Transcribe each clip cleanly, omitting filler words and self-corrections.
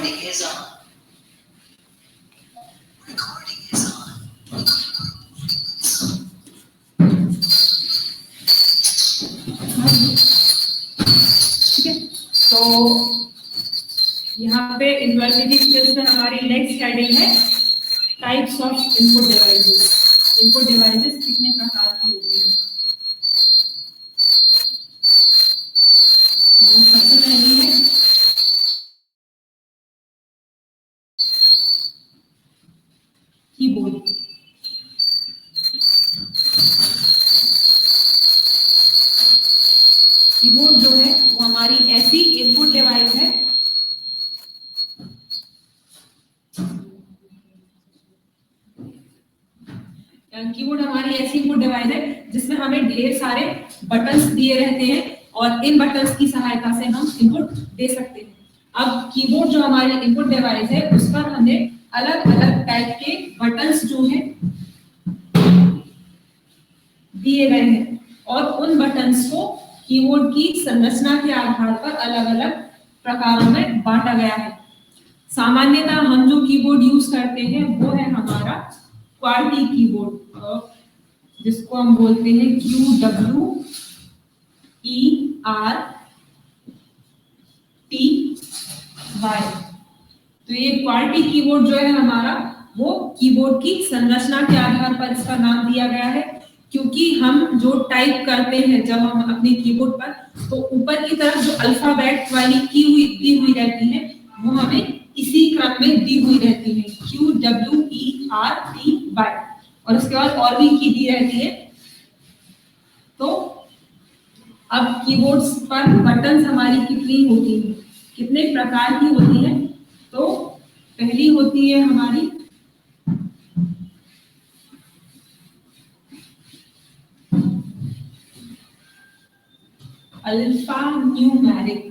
Recording is on. Recording is on. ठीक है, तो यहाँ पे इन्वर्सिटी स्किल्स में हमारी नेक्स्ट हेडिंग है types of input devices. Input devices कितने प्रकार की होती हैं? तो सबसे पहली है कीबोर्ड। कीबोर्ड जो है वो हमारी ऐसी इनपुट डिवाइस है कीबोर्ड हमारी ऐसी इनपुट डिवाइस है जिसमें हमें ढेर सारे बटन्स दिए रहते हैं और इन बटन्स की सहायता से हम इनपुट दे सकते हैं। अब कीबोर्ड जो हमारी इनपुट डिवाइस है उस पर हमें अलग अलग टाइप के बटन्स जो हैं दिए गए हैं और उन बटन्स को कीबोर्ड की संरचना के आधार पर अलग अलग प्रकारों में बांटा गया है। सामान्यतः हम जो कीबोर्ड यूज करते हैं वो है हमारा क्वार्टी कीबोर्ड, जिसको हम बोलते हैं QWERTY। तो ये क्वार्टी कीबोर्ड जो है हमारा वो कीबोर्ड की संरचना के आधार पर इसका नाम दिया गया है, क्योंकि हम जो टाइप करते हैं जब हम अपने कीबोर्ड पर, तो ऊपर की तरफ जो अल्फाबेट वाली की दी हुई रहती है वो हमें इसी क्रम में दी हुई रहती है QWERTY, और उसके बाद और भी की दी रहती है। तो अब कीबोर्ड्स पर बटन्स हमारी कितनी होती है, कितने प्रकार की होती है? तो पहली होती है हमारी अल्फा न्यूमेरिक।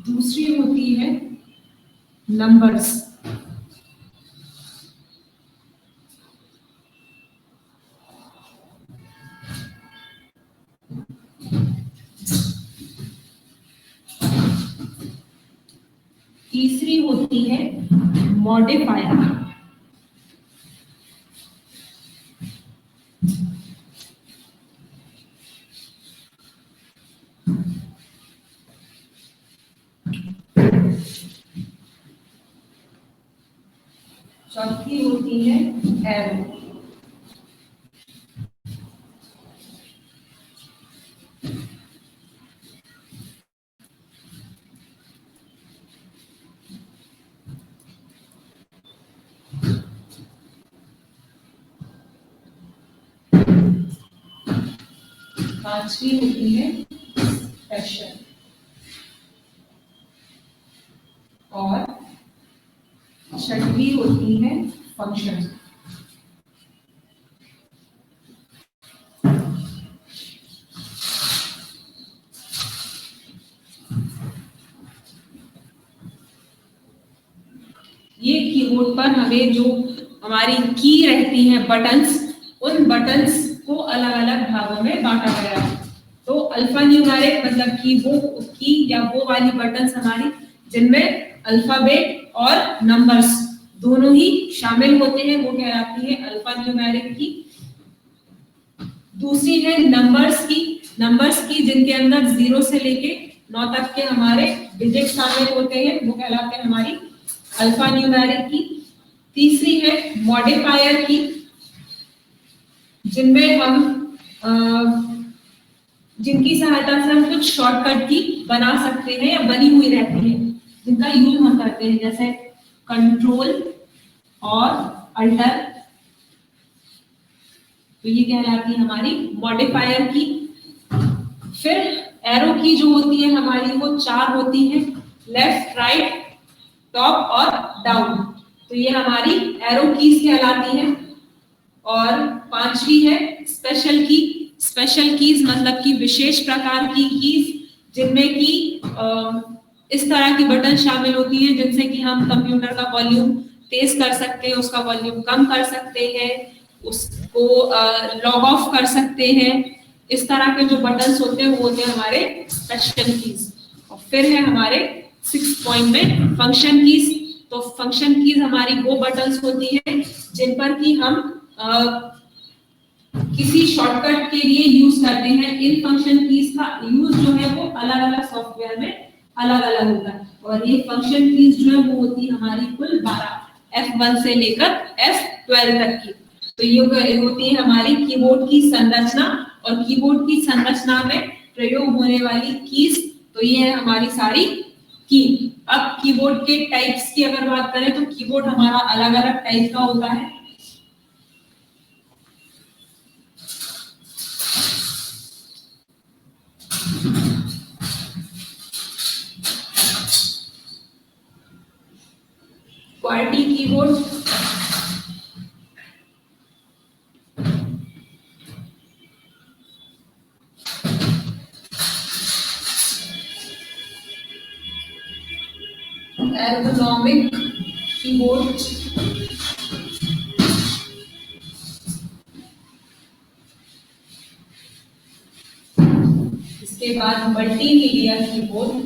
दूसरी होती है नंबर्स। तीसरी होती है मॉडिफायर। चौथी होती है एरो। पांचवी होती है स्पेशल और छठवीं होती है फंक्शन। ये कीबोर्ड पर हमें जो हमारी की रहती है बटन्स, उन बटन्स को अलग अलग भागों में बांटा गया है। तो अल्फा न्यूमेरिक मतलब कि वो की या वो वाली बटन्स हमारी जिनमें अल्फाबेट और नंबर्स दोनों ही शामिल होते हैं, वो कहलाती है अल्फा न्यूमेरिक की। दूसरी है नंबर्स की जिनके अंदर 0 से लेके 9 तक के हमारे डिजिट शामिल होते हैं, वो कहलाते हैं हमारी अल्फा न्यूमेरिक की। तीसरी है मॉडिफायर की, जिनमें हम जिनकी सहायता से हम कुछ शॉर्टकट की बना सकते हैं या बनी हुई रहती है, जिनका यूज हम करते हैं, जैसे कंट्रोल और अल्टर। तो ये कहलाती है हमारी मॉडिफायर की। फिर एरो की जो होती है हमारी वो 4 होती है, लेफ्ट, राइट, टॉप और डाउन। तो ये हमारी एरो कीज कहलाती है। और पांचवी है स्पेशल कीज मतलब कि विशेष प्रकार की कीज, जिनमें कि इस तरह की बटन शामिल होती हैं जिनसे कि हम कंप्यूटर का वॉल्यूम तेज कर सकते हैं, उसका वॉल्यूम कम कर सकते हैं, उसको लॉग ऑफ कर सकते हैं। इस तरह के जो बटन्स होते हैं वो होते हैं हमारे स्पेशल कीज। और फिर है हमारे 6 पॉइंट में फंक्शन कीज। तो फंक्शन कीज हमारी वो बटन्स होती है जिन पर कि हम किसी शॉर्टकट के लिए यूज करते हैं। इन फंक्शन कीज का यूज जो है वो अलग अलग सॉफ्टवेयर में अलग अलग होता है। और ये फंक्शन कीज जो है वो होती है हमारी कुल 12, F1 से लेकर F12 तक की। तो ये होती है हमारी कीबोर्ड की संरचना। और कीबोर्ड की संरचना में प्रयोग होने वाली कीज, तो ये है हमारी सारी की। अब कीबोर्ड के टाइप्स की अगर बात करें तो कीबोर्ड हमारा अलग अलग टाइप का होता है। क्वालिटी कीबोर्ड, एर्गोनॉमिक कीबोर्ड, इसके बाद multimedia keyboard,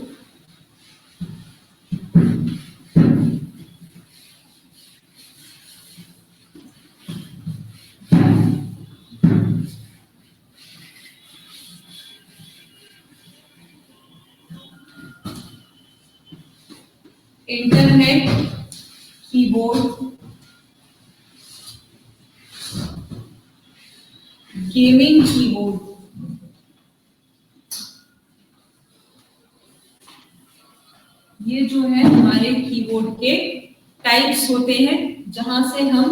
internet keyboard, gaming keyboard. ये जो है हमारे कीबोर्ड के टाइप्स होते हैं जहां से हम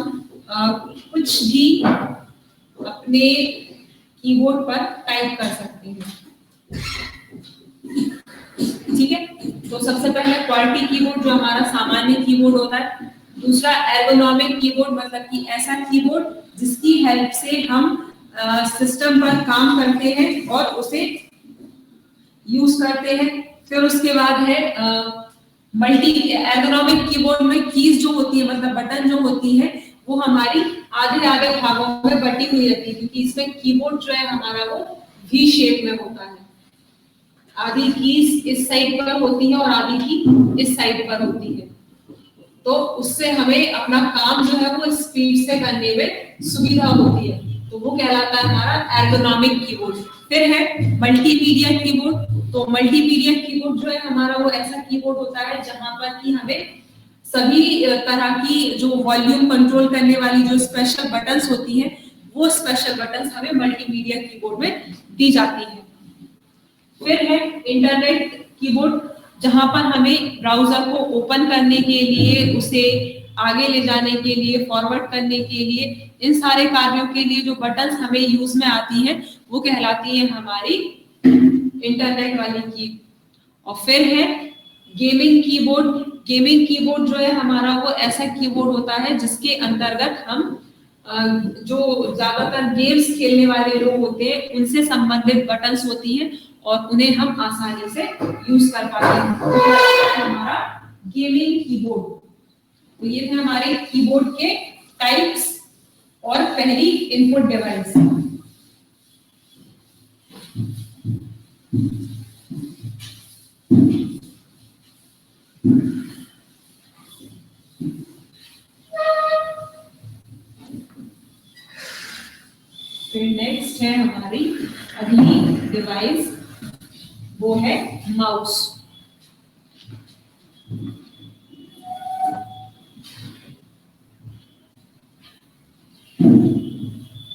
कुछ भी अपने कीबोर्ड पर टाइप कर सकते हैं। ठीक है, तो सबसे पहले क्वालिटी कीबोर्ड जो हमारा सामान्य कीबोर्ड होता है। दूसरा एर्गोनॉमिक कीबोर्ड, मतलब कि ऐसा कीबोर्ड जिसकी हेल्प से हम सिस्टम पर काम करते हैं और उसे यूज करते हैं। फिर उसके बाद है मल्टी एर्गोनॉमिक कीबोर्ड में कीज जो होती है, मतलब बटन जो होती है, वो हमारी आधे आधे भागों में बटी हुई रहती है, क्योंकि इसमें कीबोर्ड जो है हमारा वो वी शेप में होता है। आधी कीज इस साइड पर होती है और आधी की इस साइड पर होती है। तो उससे हमें अपना काम जो है वो स्पीड से करने में सुविधा होती है। तो वो कहलाता है हमारा एर्गोनॉमिक कीबोर्ड। फिर है मल्टीमीडिया कीबोर्ड। तो मल्टीमीडिया कीबोर्ड जो है हमारा वो ऐसा कीबोर्ड होता है जहां पर कि हमें सभी तरह की जो वॉल्यूम कंट्रोल करने वाली जो स्पेशल बटन्स होती हैं, वो स्पेशल बटन्स हमें मल्टीमीडिया कीबोर्ड में दी जाती है। फिर है इंटरनेट कीबोर्ड, जहां पर हमें ब्राउजर को ओपन करने के लिए, उसे आगे ले जाने के लिए, फॉरवर्ड करने के लिए, इन सारे कार्यों के लिए जो बटन्स हमें यूज में आती हैं वो कहलाती है हमारी इंटरनेट वाली की। और फिर है गेमिंग कीबोर्ड। गेमिंग कीबोर्ड जो है हमारा वो ऐसा कीबोर्ड होता है जिसके अंतर्गत हम जो ज्यादातर गेम्स खेलने वाले लोग होते हैं उनसे संबंधित बटन्स होती हैं और उन्हें हम आसानी से यूज कर पाते हैं। तो हमारा गेमिंग कीबोर्ड। तो ये थे हमारे कीबोर्ड के टाइप्स और पहली इनपुट डिवाइस। फिर नेक्स्ट है हमारी अगली डिवाइस, वो है माउस।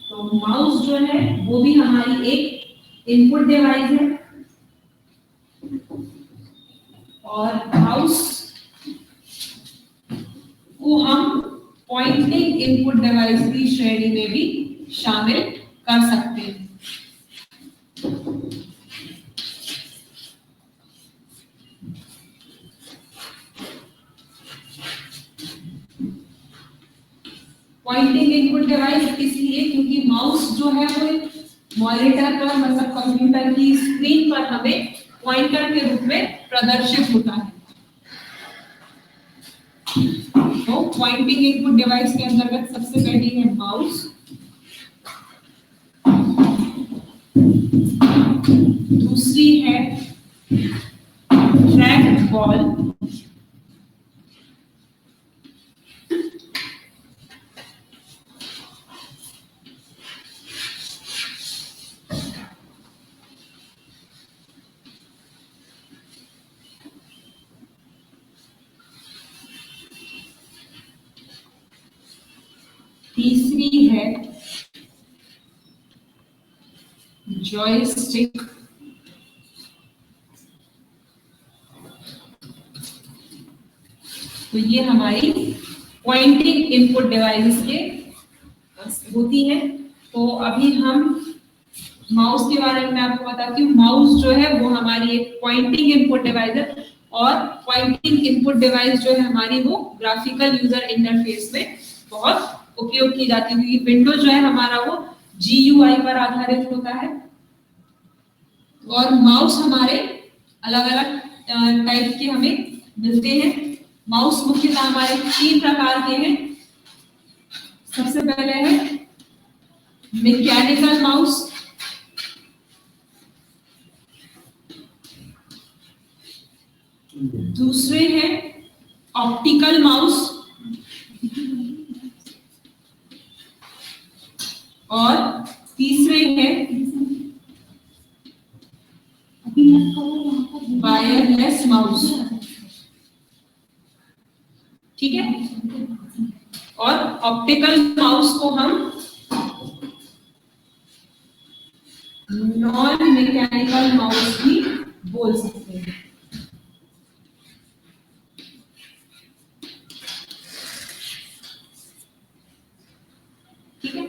तो माउस जो है वो भी हमारी एक इनपुट डिवाइस है और माउस को हम पॉइंटिंग इनपुट डिवाइस की श्रेणी में भी शामिल कर सकते हैं। पॉइंटिंग इनपुट डिवाइस इसलिए क्योंकि माउस जो है वो मॉनिटर पर, मतलब कंप्यूटर की स्क्रीन पर हमें पॉइंटर के रूप में प्रदर्शित होता है। तो पॉइंटिंग इनपुट डिवाइस के अंतर्गत सबसे पहली है माउस, दूसरी है ट्रैक बॉल, तीसरी है जॉयस्टिक, तो ये हमारी पॉइंटिंग इनपुट डिवाइस के होती है। तो अभी हम माउस के बारे में आपको बताती हूँ। माउस जो है वो हमारी एक पॉइंटिंग इनपुट डिवाइस है और पॉइंटिंग इनपुट डिवाइस जो है हमारी वो ग्राफिकल यूजर इंटरफेस में बहुत उपयोग की जाती है, क्योंकि विंडो जो है हमारा वो GUI पर आधारित होता है और माउस हमारे अलग अलग टाइप के हमें मिलते हैं। माउस मुख्यतः हमारे 3 प्रकार के हैं। सबसे पहले है मैकेनिकल माउस, दूसरे हैं ऑप्टिकल माउस और तीसरे हैं वायरलेस माउस। ठीक है, और ऑप्टिकल माउस को हम नॉन मैकेनिकल माउस भी बोल सकते हैं। ठीक है,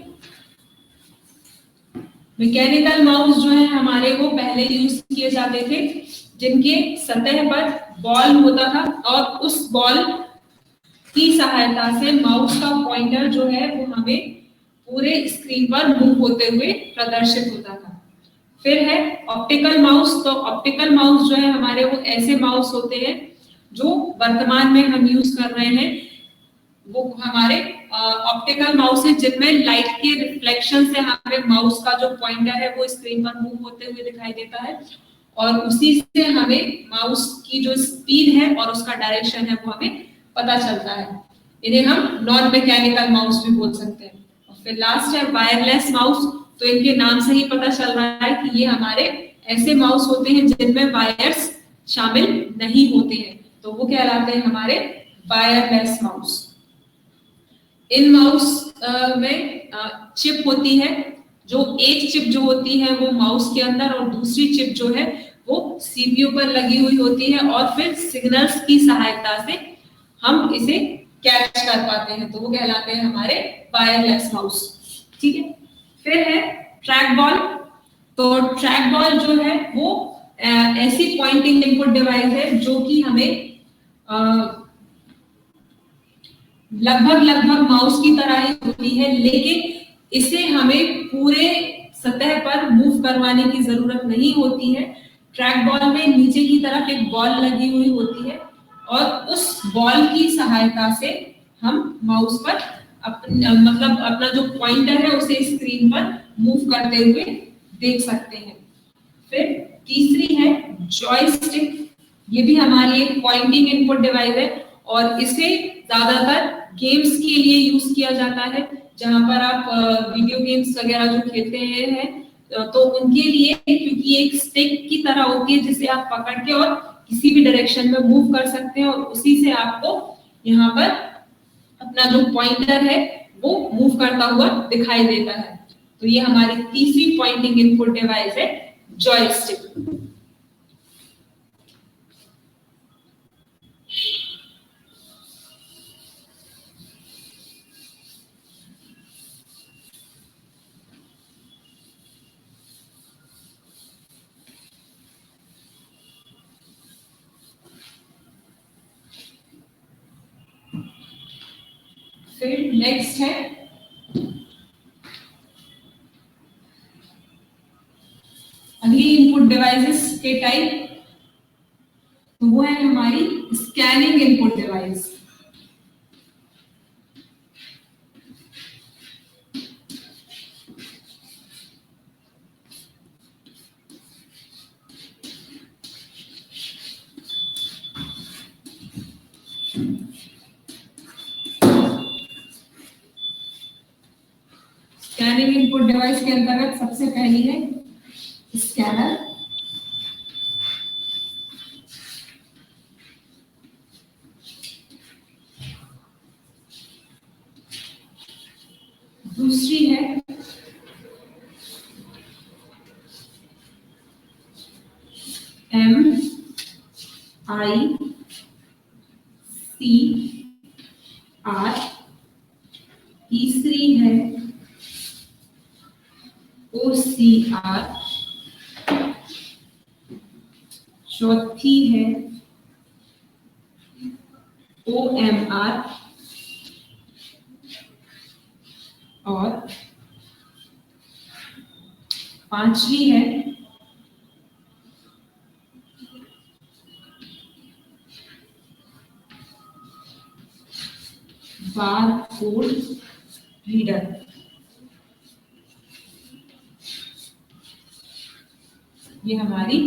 मैकेनिकल माउस जो है हमारे वो पहले यूज किए जाते थे, जिनके सतह पर बॉल होता था और उस बॉल की सहायता से माउस का पॉइंटर जो है वो हमें पूरे स्क्रीन पर मूव होते हुए प्रदर्शित होता था। फिर है ऑप्टिकल माउस। तो ऑप्टिकल माउस जो है हमारे वो ऐसे माउस होते हैं जो वर्तमान में हम यूज कर रहे हैं, वो हमारे ऑप्टिकल माउस है जिनमें लाइट के रिफ्लेक्शन से हमें माउस का जो पॉइंटर है वो स्क्रीन पर मूव होते हुए दिखाई देता है और उसी से हमें माउस की जो स्पीड है और उसका डायरेक्शन है वो हमें पता चलता है। इन्हें हम नॉन मैकेनिकल माउस भी बोल सकते हैं। और फिर लास्ट है वायरलेस माउस। तो इनके नाम से ही पता चल रहा है कि ये हमारे ऐसे माउस होते हैं जिनमें वायर्स शामिल नहीं होते हैं, तो वो कहलाते हैं हमारे वायरलेस माउस। इन माउस में चिप होती है, जो एक चिप जो होती है वो माउस के अंदर और दूसरी चिप जो है वो CPU पर लगी हुई होती है और फिर सिग्नल्स की सहायता से हम इसे कैच कर पाते हैं, तो वो कहलाते हैं हमारे वायरलेस माउस। ठीक है, फिर है ट्रैक बॉल। तो ट्रैक बॉल जो है वो ऐसी पॉइंटिंग इनपुट डिवाइस है जो कि हमें लगभग माउस की तरह ही होती है, लेकिन इसे हमें पूरे सतह पर मूव करवाने की जरूरत नहीं होती है। ट्रैक बॉल में नीचे की तरफ एक बॉल लगी हुई होती है और उस बॉल की सहायता से हम माउस पर अपना जो पॉइंटर है उसे स्क्रीन पर मूव करते हुए देख सकते हैं। फिर तीसरी है जॉयस्टिक। ये भी हमारी एक पॉइंटिंग इनपुट डिवाइस है और इसे ज्यादातर गेम्स के लिए यूज किया जाता है, जहां पर आप वीडियो गेम्स वगैरह जो खेलते हैं तो उनके लिए, क्योंकि एक स्टिक की तरह होती है जिसे आप पकड़ के और किसी भी डायरेक्शन में मूव कर सकते हैं और उसी से आपको यहाँ पर अपना जो पॉइंटर है वो मूव करता हुआ दिखाई देता है। तो ये हमारी तीसरी पॉइंटिंग इनपुट डिवाइस है जॉयस्टिक। फिर नेक्स्ट है अगली इनपुट डिवाइसेस के टाइप, तो वो है हमारी scanning input device. Scanning input device के अंतर्गत सबसे पहली है स्कैनर। दूसरी है MICR। तीसरी है OCR। चौथी है OMR और पांचवी है बारकोड रीडर। ये हमारी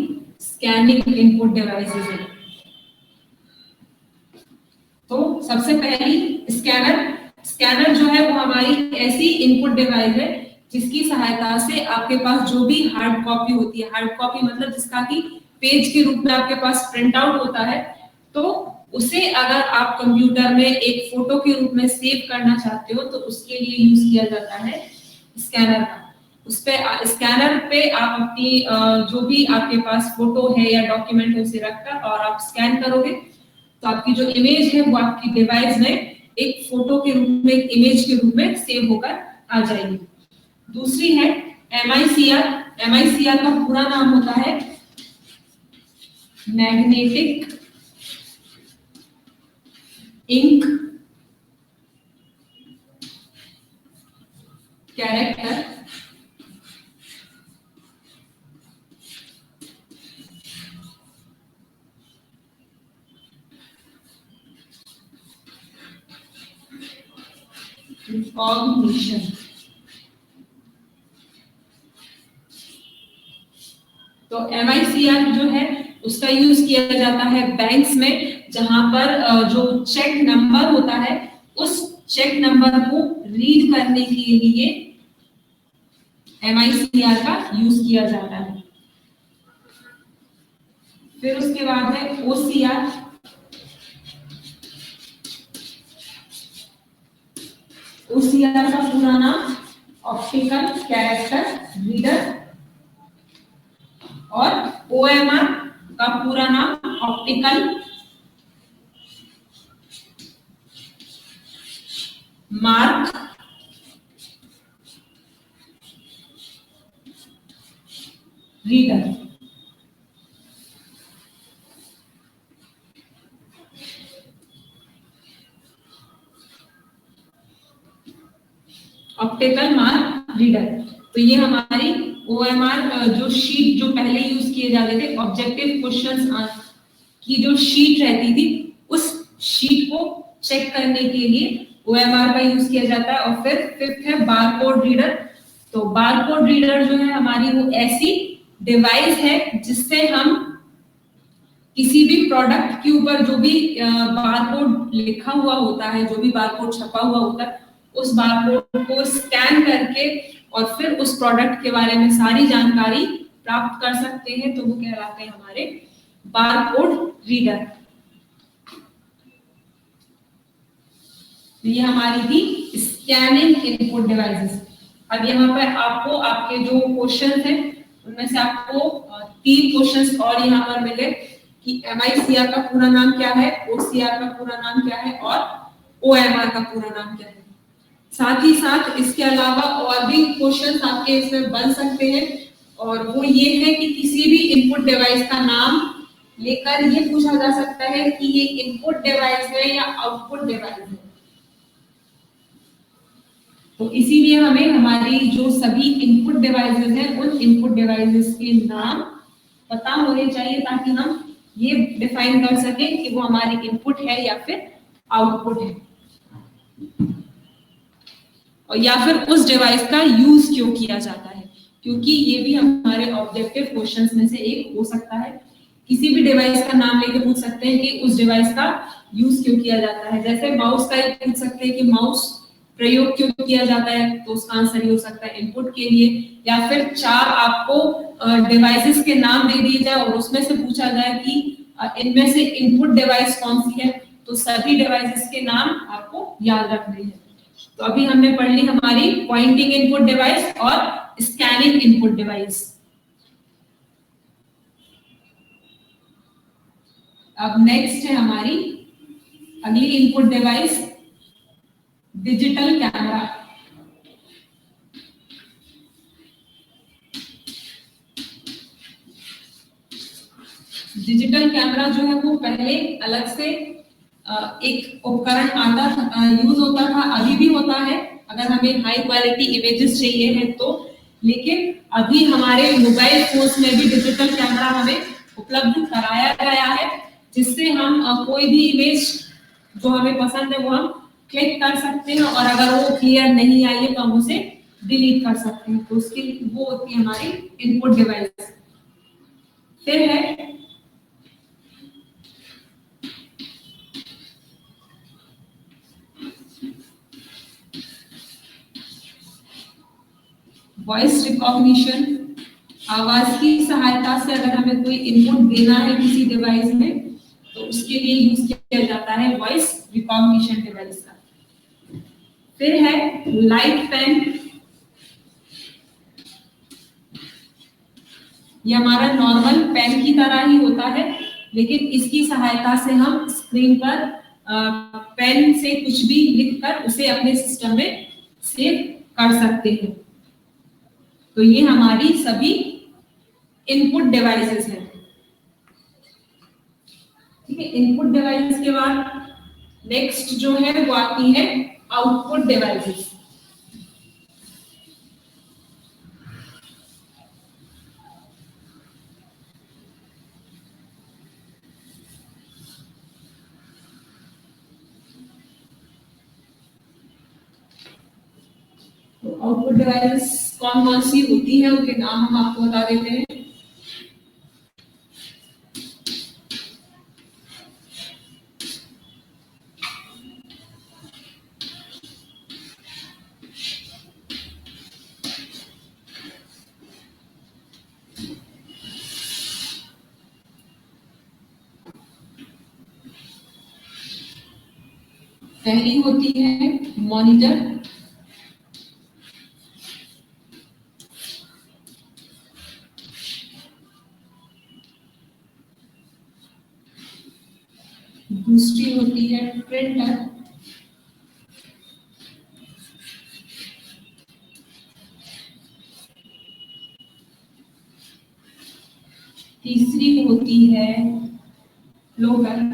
स्कैनिंग इनपुट डिवाइसेस है। तो सबसे पहली स्कैनर जो है वो हमारी ऐसी इनपुट डिवाइस है जिसकी सहायता से आपके पास जो भी हार्ड कॉपी होती है, हार्ड कॉपी मतलब जिसका कि पेज के रूप में आपके पास प्रिंट आउट होता है, तो उसे अगर आप कंप्यूटर में एक फोटो के रूप में सेव करना चाहते हो तो उसके लिए यूज किया जाता है स्कैनर का। उस पे स्कैनर पे आप अपनी जो भी आपके पास फोटो है या डॉक्यूमेंट है उसे रखकर और आप स्कैन करोगे तो आपकी जो इमेज है वो आपकी डिवाइस में एक फोटो के रूप में, एक इमेज के रूप में सेव होकर आ जाएगी। दूसरी है MICR। MICR का पूरा नाम होता है मैग्नेटिक इंक कैरेक्टर रिकॉग्निशन। तो MICR जो है उसका यूज किया जाता है बैंक्स में, जहां पर जो चेक नंबर होता है उस चेक नंबर को रीड करने के लिए MICR का यूज किया जाता है। फिर उसके बाद है OCR। OCR का पूरा नाम ऑप्टिकल कैरेक्टर रीडर और OMR का पूरा नाम optical mark reader. Optical mark reader. तो ये हमारी OMR जो शीट जो पहले यूज किए जाते थे, ऑब्जेक्टिव क्वेश्चंस की जो शीट रहती थी उस शीट को चेक करने के लिए OMR का यूज किया जाता है। और फिर फिफ्थ है बारकोड रीडर। तो बारकोड रीडर जो है हमारी वो ऐसी डिवाइस है जिससे हम किसी भी प्रोडक्ट के ऊपर जो भी बारकोड लिखा हुआ होता है, जो भी बारकोड छपा हुआ होता है, उस बारकोड को स्कैन करके और फिर उस प्रोडक्ट के बारे में सारी जानकारी प्राप्त कर सकते हैं। तो वो कहलाते हैं हमारे बारकोड रीडर। ये हमारी थी स्कैनिंग इनपुट डिवाइसेस। अब यहाँ पर आपको आपके जो क्वेश्चन हैं उनमें से आपको 3 क्वेश्चंस और यहाँ पर मिले कि MICR का पूरा नाम क्या है, OCR का पूरा नाम क्या है और OMR का पूरा नाम क्या है। साथ ही साथ इसके अलावा और भी क्वेश्चंस आपके इसमें बन सकते हैं, और वो ये है कि किसी भी इनपुट डिवाइस का नाम लेकर ये पूछा जा सकता है कि ये इनपुट डिवाइस है या आउटपुट डिवाइस है। तो इसीलिए हमें हमारी जो सभी इनपुट डिवाइसेस हैं उन इनपुट डिवाइसेस के नाम पता होने चाहिए ताकि हम ये डिफाइन कर सकें कि वो हमारी इनपुट है या फिर आउटपुट है, और या फिर उस डिवाइस का यूज क्यों किया जाता है, क्योंकि ये भी हमारे ऑब्जेक्टिव क्वेश्चंस में से एक हो सकता है किसी भी डिवाइस का नाम लेके पूछ सकते हैं कि उस डिवाइस का यूज क्यों किया जाता है। जैसे माउस का ही पूछ सकते हैं कि माउस प्रयोग क्यों किया जाता है, तो उसका आंसर ये हो सकता है इनपुट के लिए। या फिर 4 आपको डिवाइसेस के नाम दे दिए जाए और उसमें से पूछा जाए कि इनमें से इनपुट डिवाइस कौन सी है, तो सभी डिवाइसेस के नाम आपको याद रखने हैं। तो अभी हमने पढ़ ली हमारी पॉइंटिंग इनपुट डिवाइस और स्कैनिंग इनपुट डिवाइस। अब नेक्स्ट है हमारी अगली input device digital camera. Digital camera जो है वो पहले अलग से एक उपकरण आता था, यूज होता था, अभी भी होता है अगर हमें हाई क्वालिटी इमेजेस चाहिए है तो। लेकिन अभी हमारे मोबाइल फोन्स में भी डिजिटल कैमरा हमें उपलब्ध कराया गया है, जिससे हम कोई भी इमेज जो हमें पसंद है वो हम क्लिक कर सकते हैं और अगर वो क्लियर नहीं आई है तो हम उसे डिलीट कर सकते हैं। तो उसकी वो होती है हमारी इनपुट डिवाइस। फिर है वॉइस रिकॉग्निशन। आवाज की सहायता से अगर हमें कोई इनपुट देना है किसी डिवाइस में तो उसके लिए यूज किया जाता है वॉइस रिकॉग्निशन डिवाइस का। फिर है लाइट पेन। ये हमारा नॉर्मल पेन की तरह ही होता है, लेकिन इसकी सहायता से हम स्क्रीन पर पेन से कुछ भी लिखकर उसे अपने सिस्टम में सेव कर सकते हैं। तो ये हमारी सभी इनपुट डिवाइसेस हैं। ठीक है, इनपुट डिवाइस के बाद नेक्स्ट जो है वो आती है आउटपुट डिवाइसेस। तो आउटपुट डिवाइस कौन कौन सी होती है उनके नाम हम आपको बता देते हैं। पहली होती है मॉनिटर। दूसरी होती है प्रिंटर। तीसरी होती है लोकर।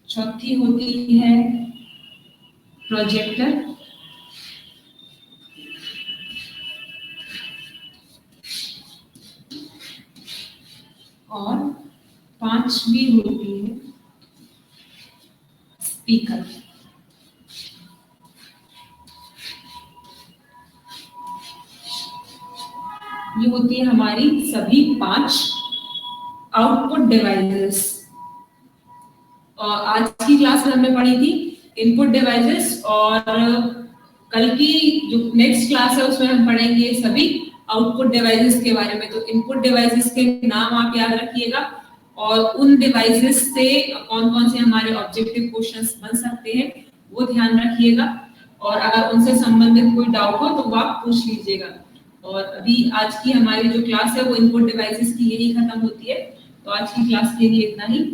चौथी होती है प्रोजेक्टर। और पांचवी होती है स्पीकर। ये होती है हमारी सभी 5 आउटपुट डिवाइसेस। आज की क्लास में हमने पढ़ी थी इनपुट डिवाइसेस और कल की जो नेक्स्ट क्लास है उसमें हम पढ़ेंगे सभी आउटपुट डिवाइसेस के बारे में। तो इनपुट डिवाइसेस के नाम आप याद रखिएगा और उन डिवाइसेस से कौन कौन से हमारे ऑब्जेक्टिव क्वेश्चंस बन सकते हैं वो ध्यान रखिएगा, और अगर उनसे संबंधित कोई डाउट हो तो वो आप पूछ लीजिएगा। और अभी आज की हमारी जो क्लास है वो इनपुट डिवाइसेस की यही खत्म होती है। तो आज की क्लास के लिए इतना ही।